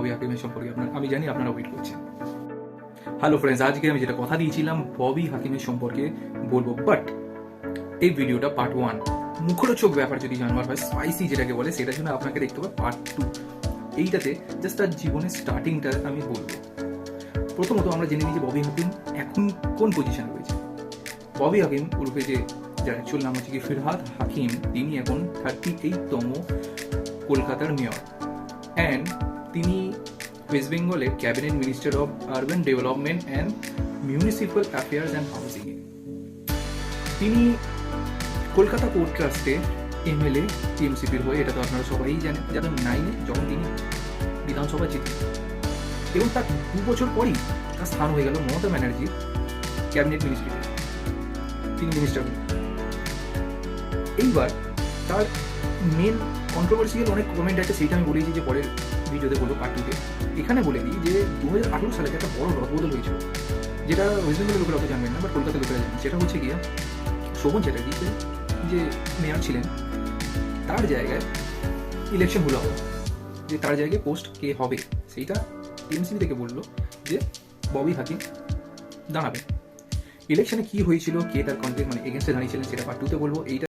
ববি হাকিমের সম্পর্কে আমি জানি আপনারা ওয়েট করছেন। হ্যালো ফ্রেন্ডস, আজকে আমি যেটা কথা দিয়েছিলাম ববি হাকিমের সম্পর্কে বলবো, বাট এই ভিডিওটা পার্ট 1। মুখরোচক ব্যাপার যদি জানবার হয়, স্পাইসি যেটাকে বলে, সেটার জন্য আপনাকে দেখতে হবে পার্ট 2। এইটাতে জাস্ট তার জীবনের স্টার্টিংটা আমি বলবো। প্রথমত আমরা জেনে নিই যে ববি হাকিম এখন কোন পজিশনে রয়েছে। ববি হাকিম উর্ফে যার অ্যাকচুয়াল নাম হচ্ছে কি ফিরহাদ হাকিম, তিনি এখন 38তম কলকাতার মেয়র, অ্যান্ড তিনি ওয়েস্ট বেঙ্গলের cabinet minister of urban development and municipal affairs and housing. তিনি কলকাতা পোর্ট ট্রাস্টের এমএলএ টিএমসিপির হয়ে, এটা তো আপনারা সবাই জানেন, 2009-এ যখন তিনি বিধানসভা জিতেন, এবং তার 2 বছর পরই তার স্থান হয়ে গেল মমতা ব্যানার্জির ক্যাবিনেট মিনিস্ট্রিতে, তিনি মিনিস্টার হলেন। এইবার তার মেন কন্ট্রোভার্সিয়াল অনেক কমেন্ট আছে, সেইটা আমি বলেছি যে পরের ভিডিওতে বলবো, পার্ট 2-তে। এখানে বলে দিই যে 2018 সালে একটা বড় রদবদল হয়েছিল, যেটা ওয়েস্ট বেঙ্গলের লোকেরা অত জানবেন না, বাট কলকাতার লোকেরা জানেন। সেটা হচ্ছে গিয়ে শোভন চ্যাটার্জি যে মেয়র ছিলেন, তার জায়গায় ইলেকশন হলো, যে তার জায়গায় পোস্ট কে হবে সেইটা টিএমসিপি থেকে বললো যে ববি হাকিম দাঁড়াবে। ইলেকশনে কি হয়েছিল, কে তার কন্টেস্ট এগেনস্টে দাঁড়িয়েছিলেন, সেটা পার্ট 2-তে বলবো। এইটা